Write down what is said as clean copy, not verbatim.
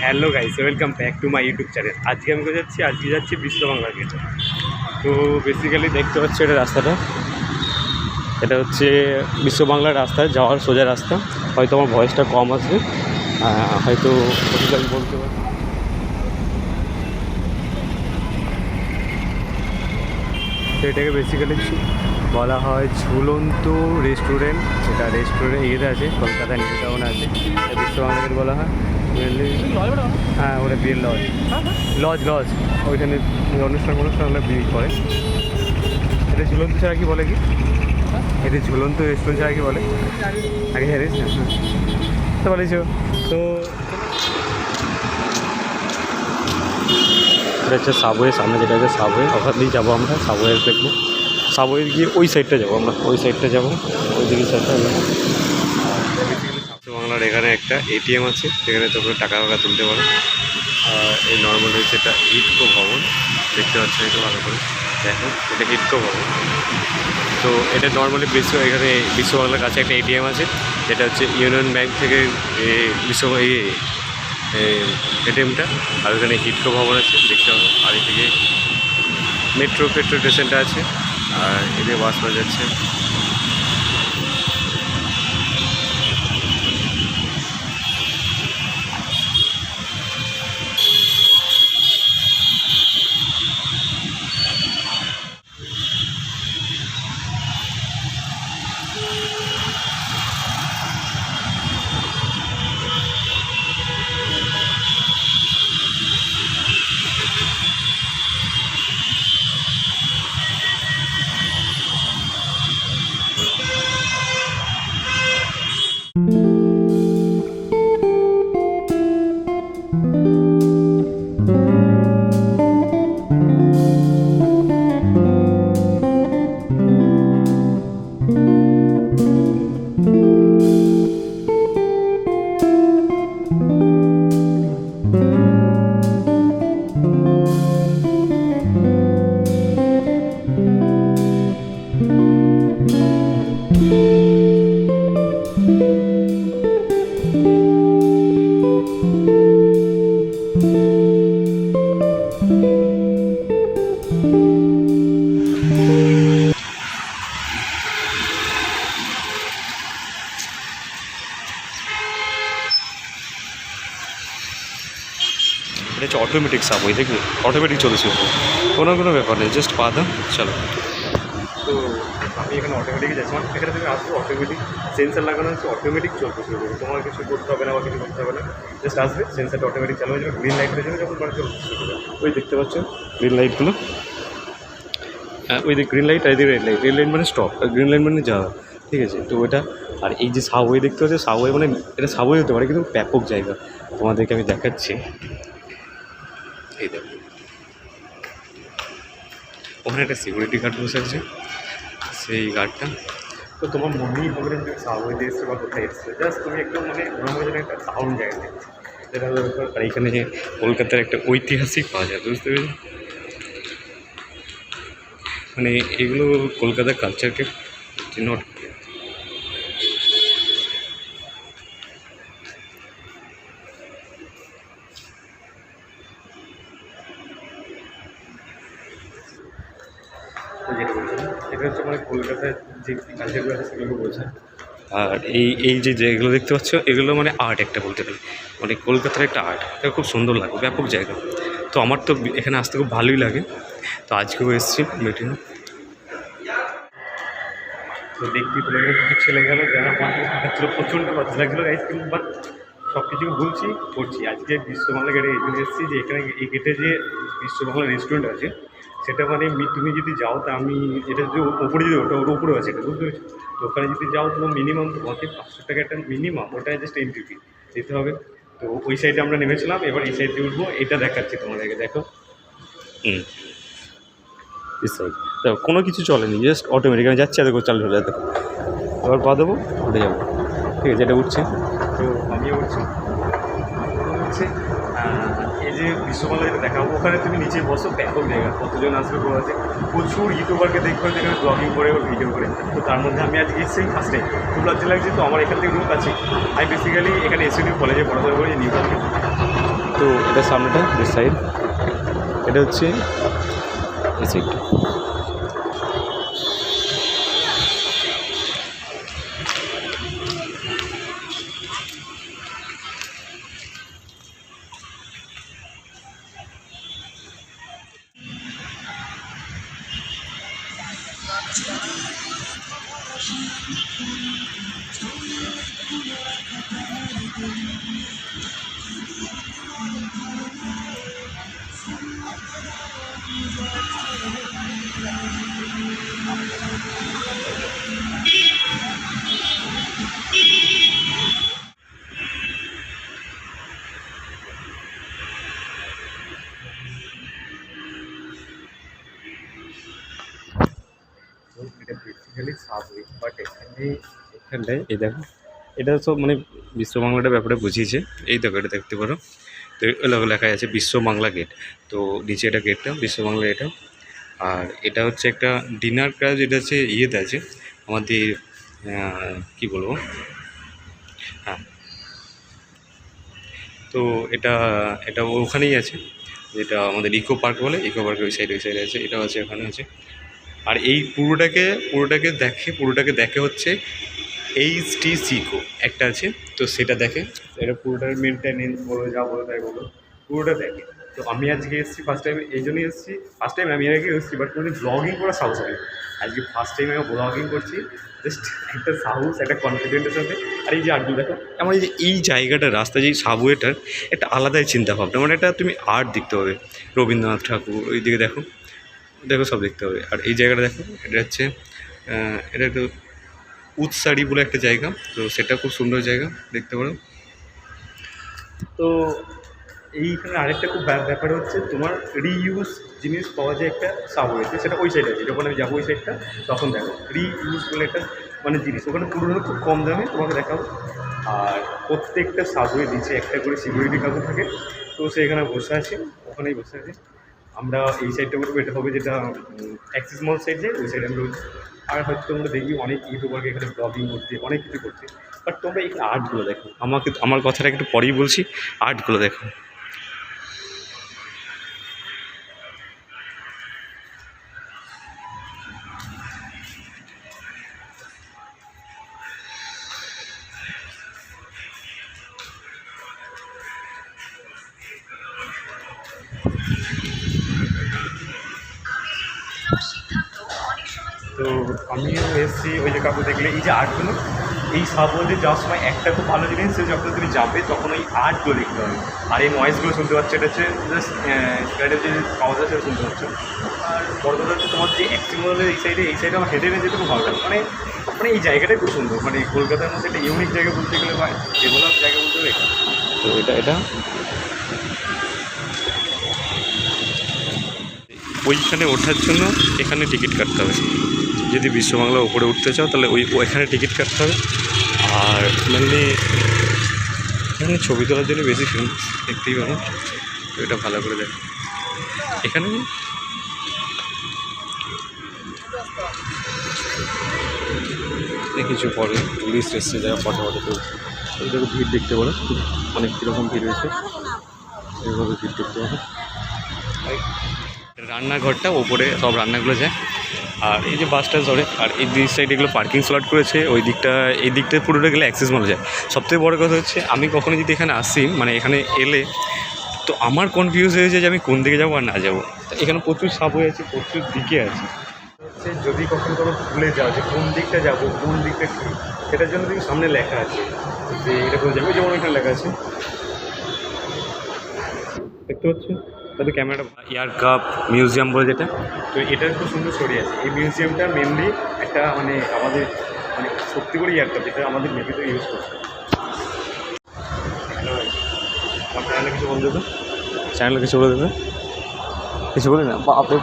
Hello guys, welcome back to my YouTube channel. আজকে আমি আজকে যাচ্ছি বিশ্ব বাংলা গেটে। তো বেসিক্যালি দেখতে পাচ্ছি এটা রাস্তাটা, এটা হচ্ছে বিশ্ব বাংলার রাস্তা যাওয়ার সোজা রাস্তা। হয়তো আমার ভয়েসটা কম আসবে, হয়তো আমি বলতে পারি। তো এটাকে বেসিক্যালি বলা হয় ঝুলন্ত রেস্টুরেন্ট। যেটা রেস্টুরেন্ট ইয়েতে আছে, কলকাতা নিউ টাউনে আছে, বিশ্ব বাংলা গেট বলা হয় মেনলি। হ্যাঁ, ওটা বিয়ের লজ, লজ ওইখানে অনুষ্ঠান হলে বিয়ে করে। এটা ঝুলন্ত ছাড়া কি বলে কি, এটা ঝুলন্ত রেস্টুরেন্ট ছাড়া কি বলে আগে জানিস না তো বলেছ। তো এটা হচ্ছে সাবওয়ে, সামনে যেটা আছে সাবওয়ে, ওখান দিয়েই যাবো আমরা। সাবওয়ে দেখবো, সাবওয়ে গিয়ে ওই সাইডটা যাবো আমরা, ওই সাইডটা যাবো, ওই দিকে সাইডটা যাবো। বাংলার এখানে একটা এটিএম আছে, সেখানে তোমরা টাকা তুলতে পারো। আর এই নর্মাল হচ্ছে এটা হিডকো ভবন, দেখতে পাচ্ছ একটু ভালো করে দেখো, এটা হিডকো ভবন। তো এটা নর্মালি এখানে বিশ্ব বাংলার কাছে একটা এটিএম আছে, যেটা হচ্ছে ইউনিয়ন ব্যাংক থেকে বিশ্ব এটিএমটা। আর ওখানে হিডকো ভবন আছে দেখতে পাবো। আর এদিকে মেট্রো স্টেশনটা আছে, আর এদিকে বাস পাওয়া যাচ্ছে। এটা হচ্ছে অটোমেটিক সাবওয়ে, দেখবে অটোমেটিক চলেছে, কোনো ব্যাপার নেই, জাস্ট পা দাও চলো। তো আমি এখানে অটোমেটিকই যাচ্ছি, মানে এখানে তুমি আসবে অটোমেটিক, সেন্সার লাগানো হচ্ছে, অটোমেটিক চলতে শুরু করবে, তোমার কিছু করতে হবে না বা কিছু করতে হবে না, জাস্ট আসবে সেন্সারটা অটোমেটিক চালু হয়ে যাবে। গ্রিন লাইটের জন্য যখন মানে চলতে শুরু করবে, ওই দেখতে পাচ্ছ গ্রিন লাইটগুলো, ওই দিকে গ্রিন লাইট আর এদিকে রেড লাইট। রেড লাইট মানে স্টপ, আর গ্রিন লাইট মানে যাওয়া, ঠিক আছে। তো ওটা, আর এই যে সাবওয়ে দেখতে পাচ্ছি, সাবওয়ে মানে এটা সাবওয়ে হতে পারে, কিন্তু ব্যাপক জায়গা তোমাদেরকে আমি দেখাচ্ছি। এই দেখো ওখানে একটা সিকিউরিটি গার্ড বসে আছে, সেই গার্ডটা তো তোমার মনেই হবে না তুমি সাবওয়েতে এসছো বা কোথায় এসছো, জাস্ট তুমি একদম মানে মনে হবে যেন একটা সাউন্ড জায়গা দেখছো, যেটা হলো ব্যাপার। আর এখানে যে কলকাতার একটা ঐতিহাসিক পাওয়া যায়, বুঝতে পেরেছি, মানে এগুলো কলকাতার কালচারকে নট। যেটা বলছিলাম, এটা হচ্ছে মানে কলকাতার যে কালচারগুলো আছে সেগুলো বোঝায়। আর এই যেগুলো দেখতে পাচ্ছ, এগুলো মানে আর্ট একটা বলতে গেলে, মানে কলকাতার একটা আর্ট, এটা খুব সুন্দর লাগে, ব্যাপক জায়গা। তো আমার তো এখানে আসতে খুব ভালোই লাগে, তো আজকেও এসেছি মিটিংয়ে। তো দেখবি তোমাদের কিছু ছেলে গেল যারা আমাদের ছিল, প্রচণ্ড বাচ্চা লাগছিলো গাইজ, কিন্তু বাট সব কিছু বলছি করছি। আজকে বিশ্ববাংলা গেটে এই জন্য এসেছি যে এখানে এই গেটে যে বিশ্ববাংলা রেস্টুরেন্ট আছে, সেটা মানে তুমি যদি যাও, তা আমি এটা যে ওপরে যদি ওটা ওর উপরে আছে, এটা বুঝতে পেরেছি। তো ওখানে যদি যাও তোমার মিনিমাম তোমাকে 500 টাকা একটা মিনিমাম, ওটা জাস্ট এন্ট্রি ফি দিতে হবে। তো ওই সাইডে আমরা নেমেছিলাম, এবার এই সাইডে উঠবো, এটা দেখাচ্ছি তোমাদেরকে, দেখো। দেখো কোনো কিছু চলেনি, জাস্ট অটোমেটিক আমি যাচ্ছি, দেখো চালু হলে দেখো, এবার পা দেবো উঠে যাবো, ঠিক আছে, এটা উঠছে। তো আমিও উঠছি, হচ্ছে এই যে বিশ্ববাংলা যেটা দেখাবো, ওখানে তুমি নিচে বসো, ব্যাপক জায়গা, কতজন আসবে বলা আছে, প্রচুর ইউটিউবারকে দেখবে যেখানে ব্লগিং করে ও ভিডিও করে। তো তার মধ্যে আমি আজকে এসেছি ফার্স্টে, খুব লজ্জা লাগছে। তো আমার এখান থেকে রুট আছে, আমি বেসিক্যালি এখানে এসিডি কলেজে পড়াশোনা করি, নিউ এটা সামনেটা এই সাইড, এটা হচ্ছে এই সাইডটা। এটা বেসিক্যালি সাবওয়ে, বাট এখানটায় এই দেখো, এটা সব মানে বিশ্ব বাংলাটার ব্যাপারে বুঝিয়েছে। এই দেখো এটা দেখতে পারো, তো লেখা আছে বিশ্ব বাংলা গেট। তো নিচে এটা গেটটা বিশ্ব বাংলা এটা। আর এটা হচ্ছে একটা ডিনার ক্রাশ, এটা হচ্ছে ইয়েতে আছে আমাদের কি বলবো, হ্যাঁ, তো এটা এটা ওখানেই আছে, যেটা আমাদের ইকো পার্ক বলে, ইকো পার্কের ওই সাইডে আছে, এটাও আছে, এখানে আছে। আর এই পুরোটাকে দেখে হচ্ছে HTCO একটা আছে, তো সেটা দেখে, এটা পুরোটার মেনটেনেন্স বলো, যা বলো তাই বলো, পুরোটা দেখে। তো আমি আজকে এসেছি ফার্স্ট টাইম, এই জন্যই এসেছি। ফার্স্ট টাইম আমি এর আগে এসেছি, বাট কোনো ব্লগিং করা সাহস হয় আজকে ফার্স্ট টাইম আমি ব্লগিং করছি। জাস্ট একটা সাহস, একটা কনফিডেন্টের সাথে। আর এই যে আর্টগুলো দেখো, আমার এই জায়গাটা, রাস্তা, যে সাবওয়েটার একটা আলাদাই চিন্তাভাবনা, মানে এটা তুমি আর্ট দেখতে হবে, রবীন্দ্রনাথ ঠাকুর, ওই দিকে দেখো দেখো সব দেখতে হবে। আর এই জায়গাটা দেখো, এটা হচ্ছে এটা একটু উৎসারি বলে একটা জায়গা, তো সেটা খুব সুন্দর জায়গা, দেখতে পারো। তো এইখানে আরেকটা খুব ব্যাপার হচ্ছে, তোমার রিইউজ জিনিস পাওয়া যায় একটা সাবওয়েতে, সেটা ওই সাইডে আছে। যখন আমি যাবো ওই সাইডটা, তখন দেখো রিইউজ বলে একটা মানে জিনিস, ওখানে পুরোনো খুব কম দামে তোমাকে দেখাবো। আর প্রত্যেকটা সাবওয়ে নিচে একটা করে সিকিউরিটি কাকু থাকে, তো সেখানে বসে আছে, ওখানেই বসে আছে। আমরা এই সাইডটা করবো, এটা হবে যেটা অ্যাক্সিস মল সাইড যায়, ওই সাইডে আমরা রয়েছি। আর হয়তো তোমরা দেখি অনেক ইউটিউবারকে এখানে ব্লগিং করছে, অনেক কিছু করছে, বাট তোমরা এই আর্টগুলো দেখো। আমার কথাটা একটু পরেই বলছি, আর্টগুলো দেখো। তো আমিও এসেছি, ওই যে কাকু দেখলে এই যে আর্টগুলো, এই সাবওয়েতে যাওয়ার সময় একটা খুব ভালো জিনিস, যখন তুমি যাবে তখন ওই আর্টগুলো দেখতে হবে। আর এই নয়েজগুলো শুনতে পাচ্ছ, এটা হচ্ছে জাস্ট গাড়ির যে আওয়াজ আছে সেটা শুনতে পাচ্ছ। আর বড় কথা হচ্ছে তোমার যে অ্যাক্সিমলের এই সাইডে আমার হেঁটে যেতে খুব ভালো লাগে। মানে মানে এই জায়গাটাই খুব সুন্দর, মানে কলকাতার মধ্যে একটা ইউনিক জায়গা বলতে গেলে, বা ডেভেলপ জায়গা বলতে গেলে। তো এটা ওইখানে ওঠার জন্য এখানে টিকিট কাটতে হবে। যদি বিশ্ববাংলার উপরে উঠতে চাও তাহলে ওইখানে টিকিট কাটতে হবে। আর মেনলি এখানে ছবি তোলার জন্য বেশি ফেমাস, দেখতেই পারো। তো এটা ভালো করে দেখো, এখানে কিছু পরে টুরিস্ট এসছে যারা ফটো তুলছে। এরকম ভিড় দেখতে পারো, অনেক কীরকম ভিড় হয়েছে, এইভাবে ভিড় দেখতে পারো। রান্নাঘরটা ওপরে সব রান্নাগুলো যায়। আর এই যে বাসটা ধরে, আর এই দুই সাইড এগুলো পার্কিং স্লট করেছে, এই দিকটা পুরোটা গেলে অ্যাক্সেস মলে যায়। সবথেকে বড় কথা হচ্ছে, আমি কখনো যদি এখানে আসি, মানে এখানে এলে, তো আমার কনফিউজ হয়েছে যে আমি কোন দিকে যাবো আর না যাবো। এখানে প্রচুর সাবওয়ে আছে, প্রচুর দিকে আছে। হচ্ছে যদি কখনো কোনো ভুলে যাও যে কোন দিকটা যাবো, কোন দিকটা কী, সেটার জন্য তুমি সামনে লেখা আছে যে এটা করে যাবে, যেমন এখানে লেখা আছে, দেখতে পাচ্ছ। তাতে ক্যামেরাটা এয়ার কাপ মিউজিয়াম বলে যেটা, তো এটার খুব সুন্দর স্টোরি আছে। এই মিউজিয়ামটা মেনলি একটা মানে আমাদের মানে সত্যি করে এয়ার কাপ, যেটা আমাদের নেভিতে ইউজ করছে। আমার চ্যানেলে কিছু বলে দেবে, চ্যানেলে কিছু বলে দেবে, কিছু বলি না বা আপনি